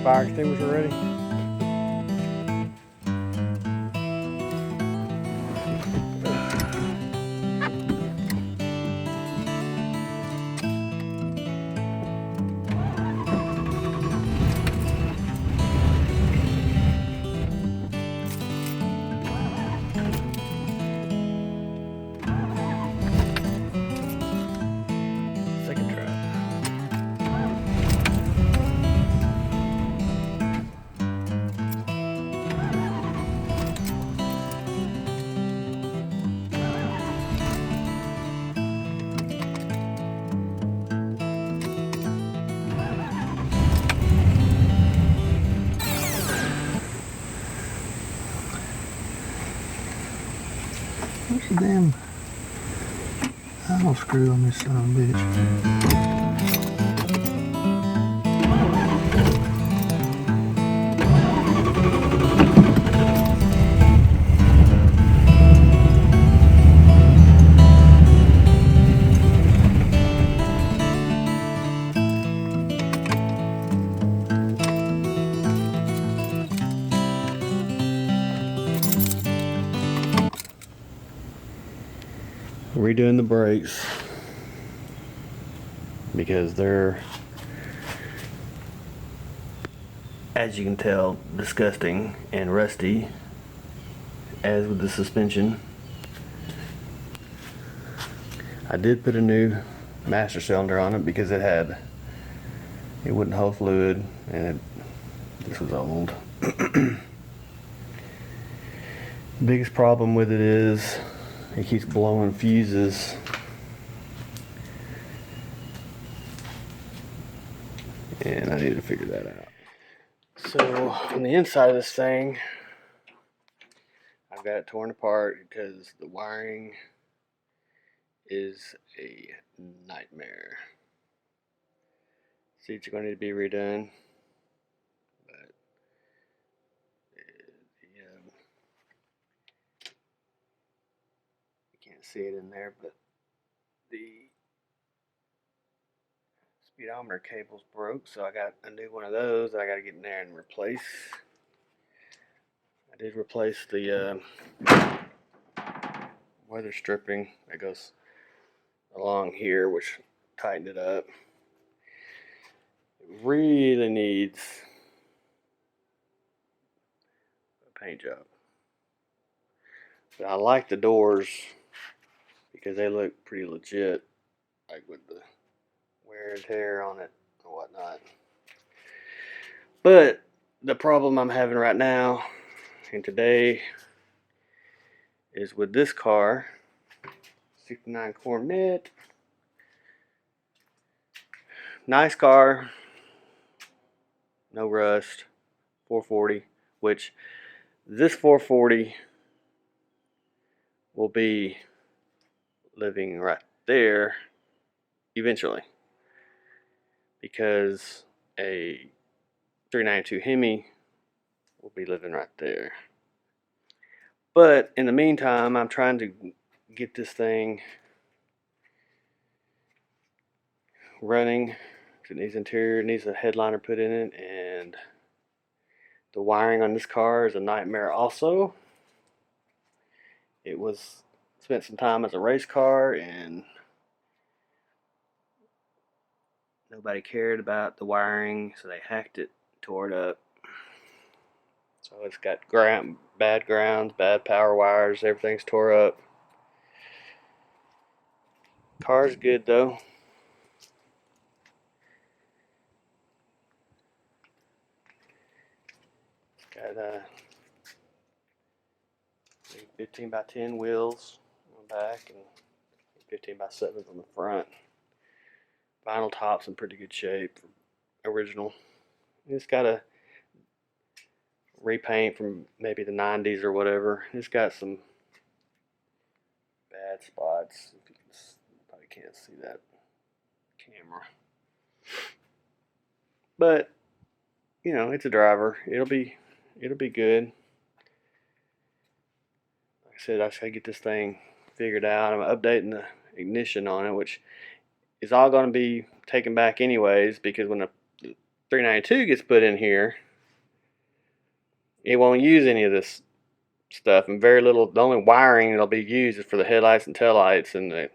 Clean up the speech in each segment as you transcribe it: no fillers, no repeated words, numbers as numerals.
fire extinguisher ready? Second try. What's the damn idle screw on this son of a bitch? Redoing the brakes because they're, as you can tell, disgusting and rusty, as with the suspension. I did put a new master cylinder on it because it wouldn't hold fluid, and this was old. Biggest problem with it is it keeps blowing fuses. And I need to figure that out. So on the inside of this thing, I've got it torn apart because the wiring is a nightmare. Seats are going to need to be redone. But you can't see it in there, but the speedometer cable's broke, so I got a new one of those that I got to get in there and replace. I did replace the weather stripping that goes along here, which tightened it up. It really needs a paint job. But I like the doors because they look pretty legit, like with the wear and tear on it and whatnot. But the problem I'm having right now and today is with this car, 69 Coronet. Nice car, no rust, 440, which this 440 will be living right there eventually, because a 392 Hemi will be living right there. But in the meantime, I'm trying to get this thing running. It needs interior, it needs a headliner put in it, and the wiring on this car is a nightmare also. It was spent some time as a race car, and nobody cared about the wiring, so they hacked it, tore it up. So it's got bad grounds, bad power wires, everything's tore up. Car's good though. Got 15 by 10 wheels on the back and 15 by 7s on the front. Vinyl top's in pretty good shape, original. It's got a repaint from maybe the 90s or whatever. It's got some bad spots. You probably can't see that camera, but you know, it's a driver. It'll be good. Like I said, I just gotta get this thing figured out. I'm updating the ignition on it, which is all going to be taken back anyways, because when 392 gets put in here, it won't use any of this stuff, and very little. The only wiring that'll be used is for the headlights and taillights, and the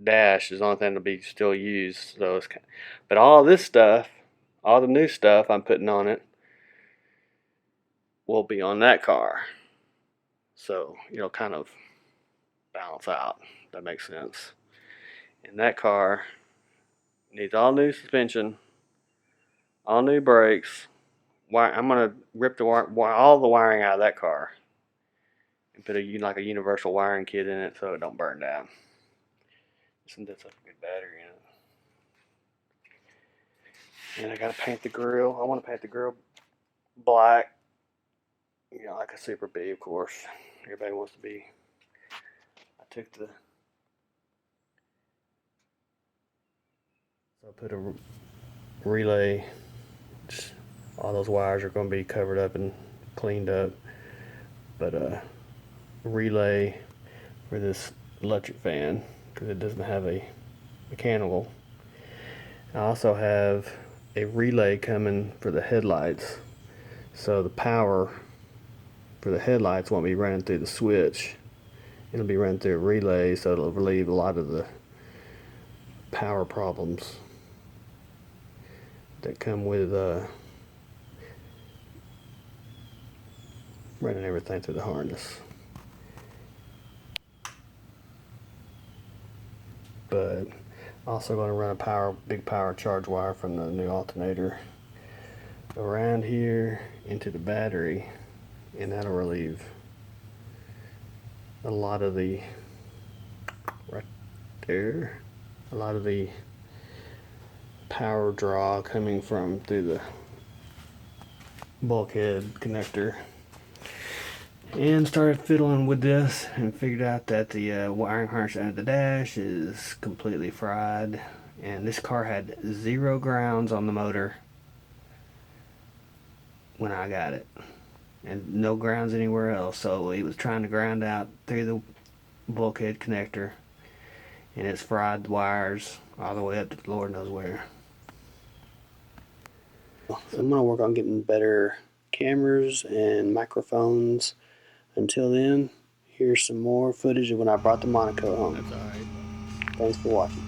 dash is the only thing that'll be still used. So it's kind of, but all this stuff, all the new stuff I'm putting on it, will be on that car. So it'll kind of balance out. If that makes sense. And that car needs all new suspension, all new brakes. I'm gonna rip all the wiring out of that car and put like a universal wiring kit in it so it don't burn down. Isn't that such a good battery in it? And I gotta paint the grill. I want to paint the grill black. You know, like a Super B, of course. Everybody wants to be. I took the. So I put a relay. All those wires are going to be covered up and cleaned up, but a relay for this electric fan because it doesn't have a mechanical. I also have a relay coming for the headlights, so the power for the headlights won't be running through the switch. It'll be running through a relay, so it'll relieve a lot of the power problems that come with running everything through the harness. But also going to run a big power charge wire from the new alternator around here into the battery, and that'll relieve a lot of the right there, a lot of the power draw coming from through the bulkhead connector. And started fiddling with this and figured out that the wiring harness under the dash is completely fried, and this car had 0 grounds on the motor when I got it, and no grounds anywhere else. So he was trying to ground out through the bulkhead connector, and it's fried the wires all the way up to Lord knows where. So I'm going to work on getting better cameras and microphones. Until then, here's some more footage of when I brought the Monaco home. That's all right. Thanks for watching.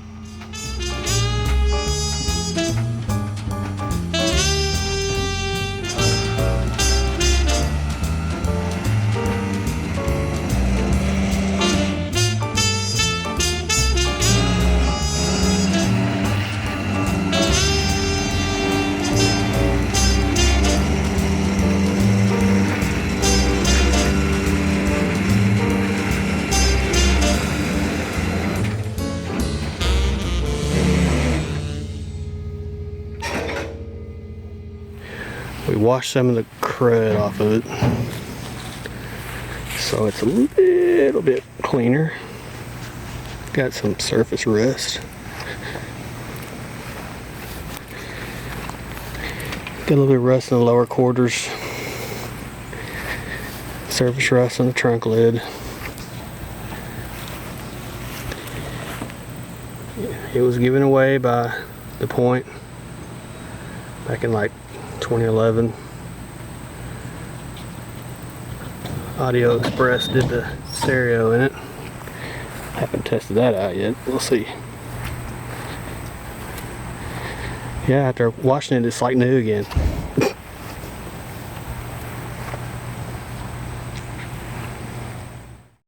We washed some of the crud off of it, so it's a little bit cleaner. Got some surface rust. Got a little bit of rust in the lower quarters. Surface rust on the trunk lid. It was given away by the Point back in like 2011. Audio Express did the stereo in it. Haven't tested that out yet. We'll see. Yeah, after washing it, it's like new again.